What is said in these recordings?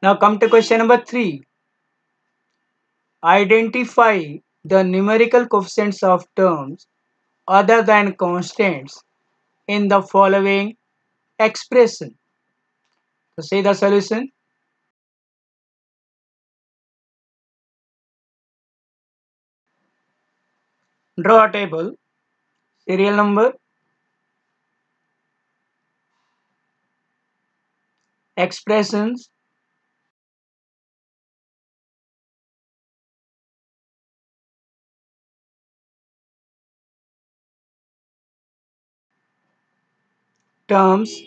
Now come to question number 3. Identify the numerical coefficients of terms other than constants in the following expression. So say the solution. Draw a table, serial number, expressions, terms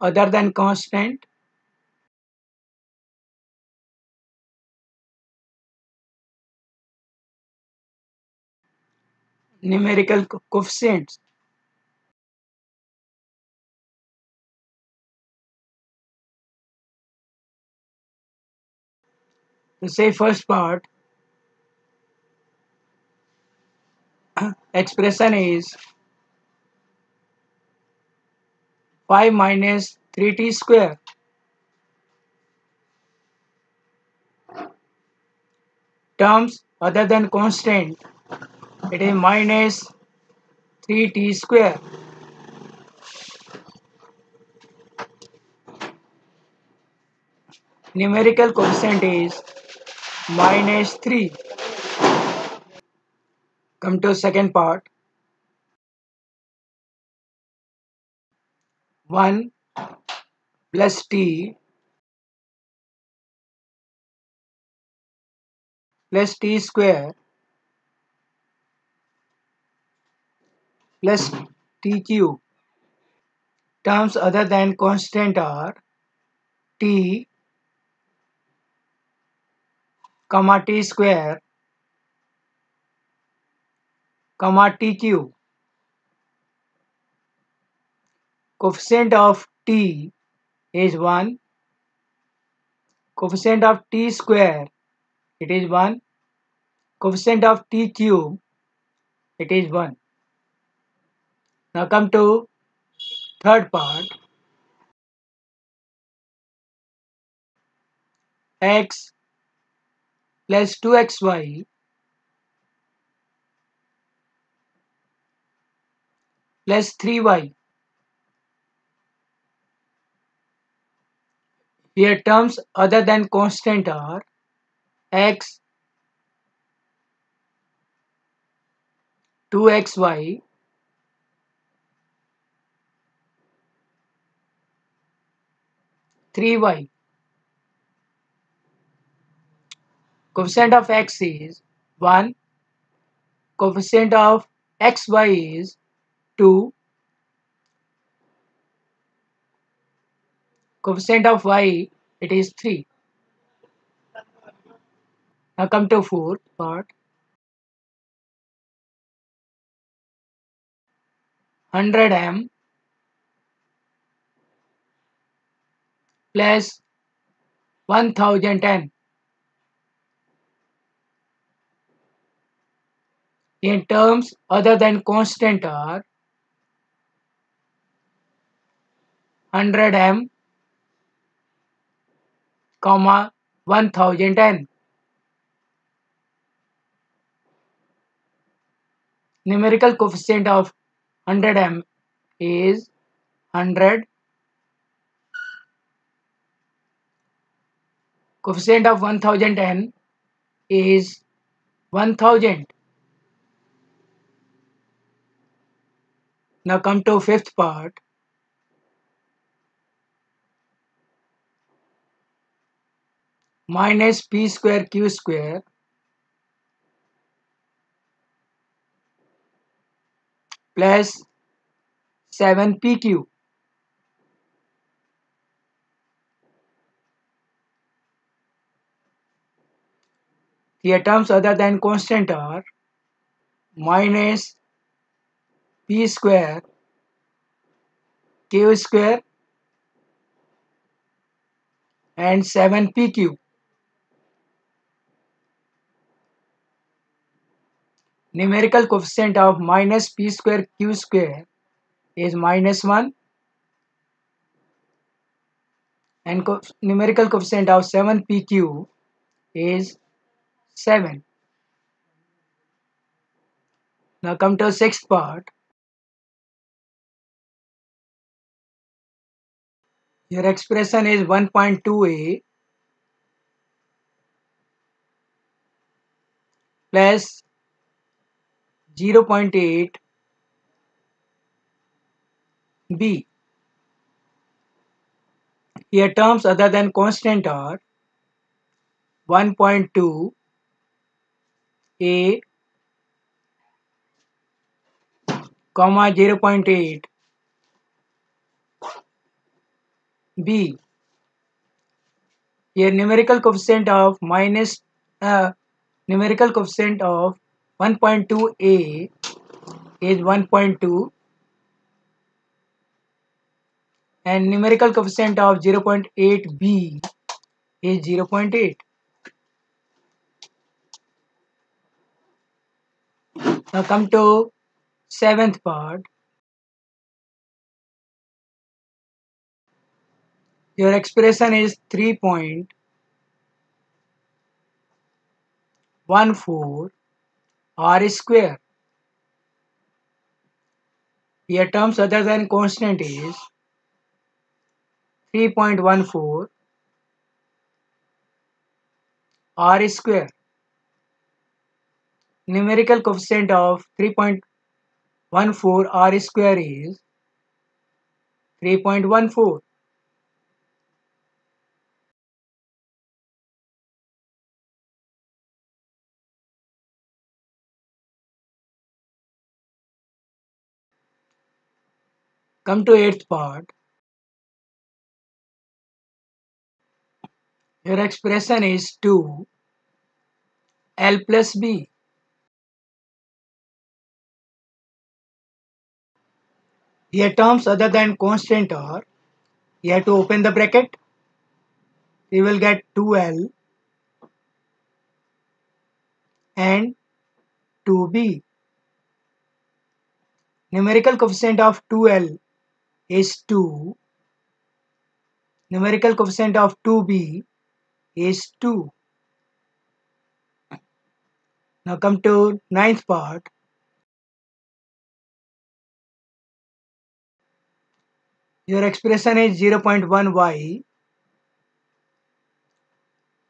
other than constant, numerical coefficients. So say first part, expression is 5 minus 3t square. Terms other than constant, it is minus 3t square. Numerical coefficient is minus 3. Come to second part, 1 plus t plus t square plus t cube. Terms other than constant are t, comma t square, comma t cube. Coefficient of t is 1. Coefficient of t square, it is 1. Coefficient of t cube, it is 1. Now come to third part, x plus 2xy plus 3y. Here terms other than constant are x, 2xy, 3y. Coefficient of x is 1. Coefficient of xy is 2. Coefficient of y, it is 3. Now come to fourth part, 100m plus 1010. In terms other than constant are 100m, comma 1010. Numerical coefficient of 100m is 100. Coefficient of 1010 is 1000. Now come to fifth part, minus p square q square plus 7pq. Here terms other than constant are minus p square q square and 7pq. numerical coefficient of minus p square q square is -1 and numerical coefficient of 7pq is 7. Now come to the sixth part. Your expression is 1.2a plus 0.8b. Here terms other than constant are 1.2a, 0.8b. Here numerical coefficient of 1.2a is 1.2 and numerical coefficient of 0.8b is 0.8. Now come to seventh part. Your expression is 3.14 r square. Here terms other than constant is 3.14 r square. Numerical coefficient of 3.14 r square is 3.14. Come to eighth part. Your expression is 2 L plus B. Here terms other than constant are, you have to open the bracket. You will get 2L and 2B. Numerical coefficient of 2L is 2. Numerical coefficient of 2B is 2. Now come to ninth part. Your expression is 0.1y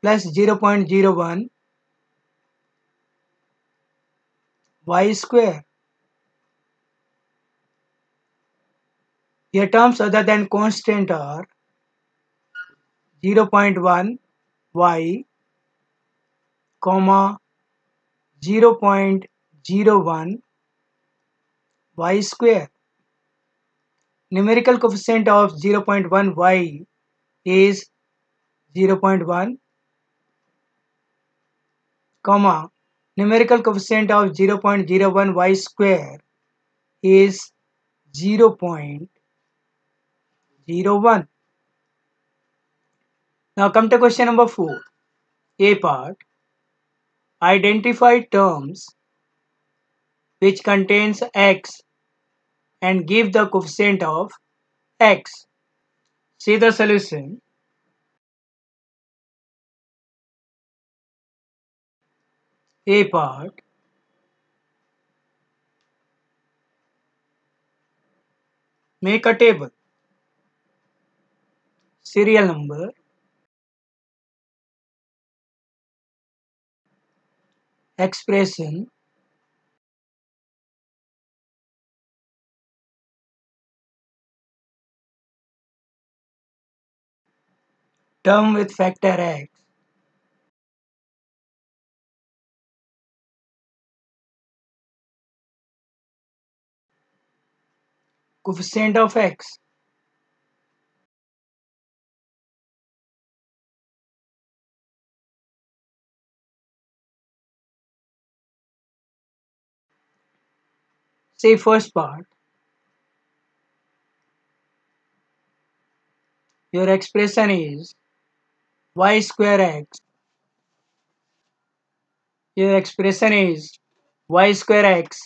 plus 0.01 y square. Here terms other than constant are 0.1 y, 0.01 y square. Numerical coefficient of 0.1 y is 0.1, numerical coefficient of 0.01 y square is 0.01. Now come to question number 4. A part. Identify terms which contains x and give the coefficient of x. See the solution. A part. Make a table. Serial number. Expression. Term with factor x. Coefficient of x. Say first part. Your expression is y square x. Your expression is y square x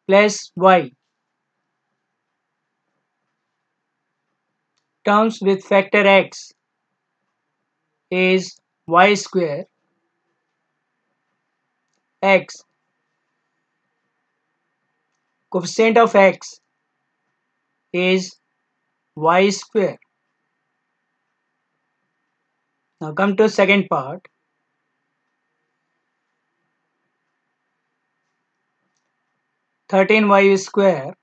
plus y. Terms with factor x is y square x. Coefficient of x is y square. Now come to second part. 13y square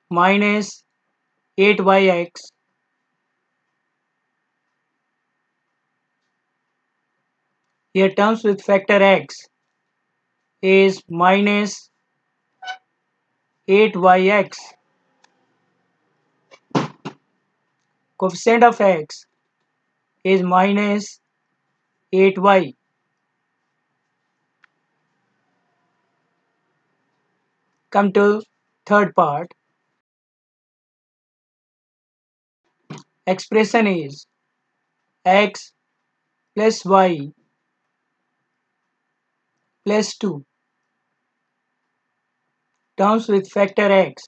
minus 8yx here terms with factor x is minus 8yx. Coefficient of x is minus 8y. Come to third part. Expression is x plus y plus 2. Terms with factor x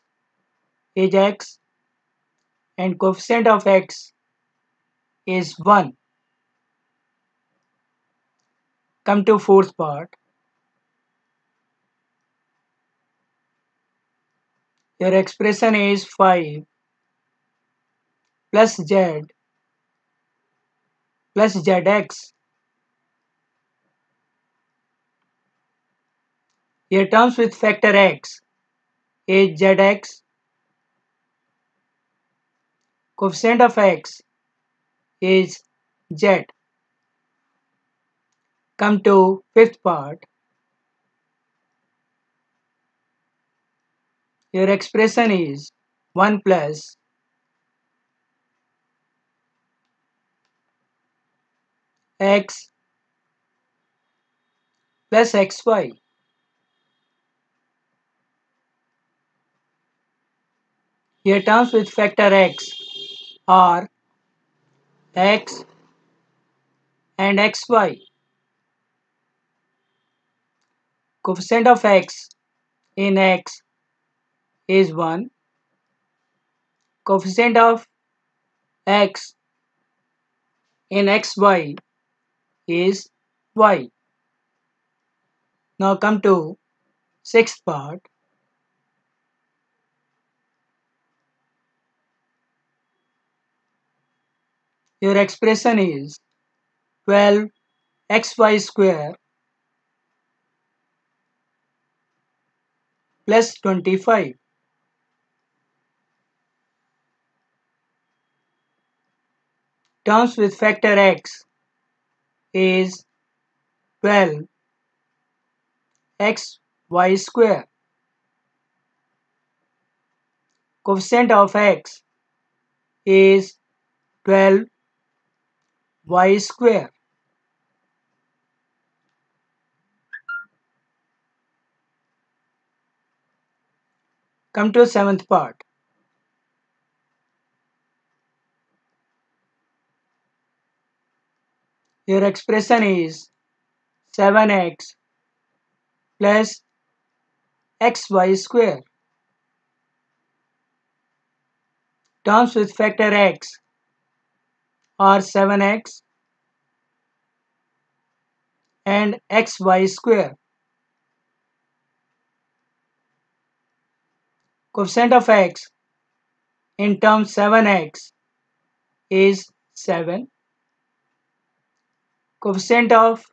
is x and coefficient of x is 1. Come to fourth part. Your expression is 5 plus z plus zx. Here terms with factor x is zx. Coefficient of x is z. Come to fifth part. Your expression is 1 plus x plus xy. Here terms with factor x are x and xy. Coefficient of x in x is 1. Coefficient of x in xy is y. Now come to sixth part. Your expression is 12xy square plus 25. Terms with factor x is 12xy square. Coefficient of x is 12y square. Come to seventh part. Your expression is 7x plus xy square. Terms with factor x are 7x and xy square. Coefficient of x in term 7x is 7. Coefficient of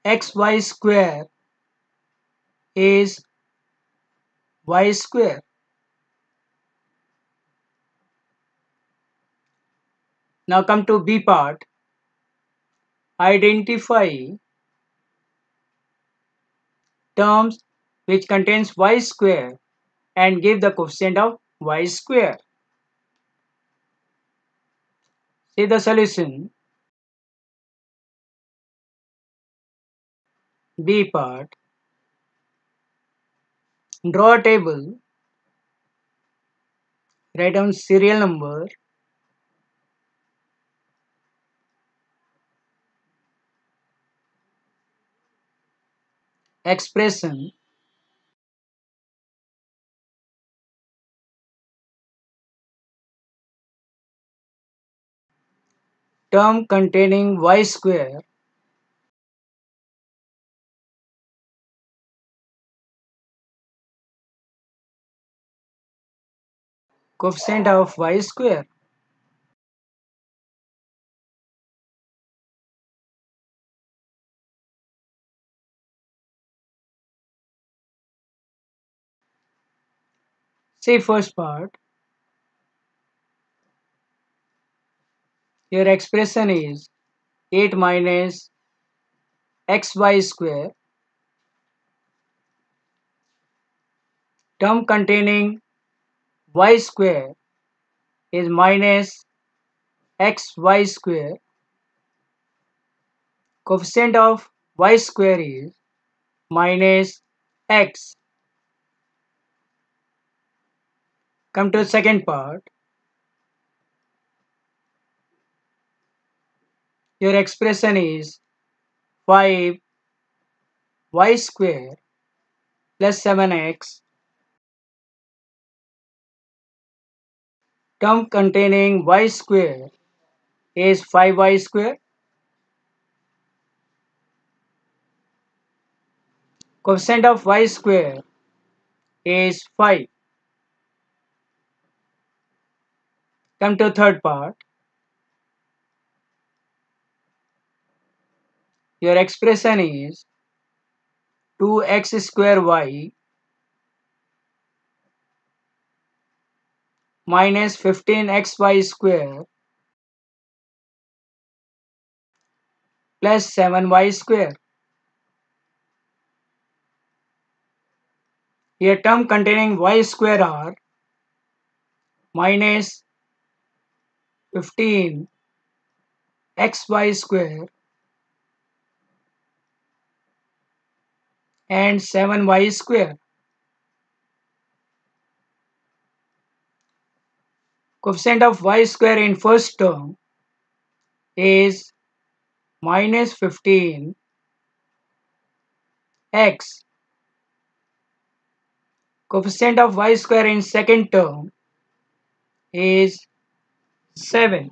xy square is y square. Now come to B part. Identify terms which contains y square and give the coefficient of y square. See the solution. B part. Draw a table. Write down serial number expression term containing y square coefficient of y square. See first part. Your expression is 8 minus xy square. Term containing y square is minus xy square. Coefficient of y square is minus x. Come to the second part. Your expression is 5 y square plus 7x. Term containing y square is 5y square. Coefficient of y square is 5. Come to third part. Your expression is 2x square y minus 15xy square plus 7y square. Here term containing y square are minus 15xy square and 7y square. Coefficient of y square in first term is minus 15x. Coefficient of y square in second term is 7.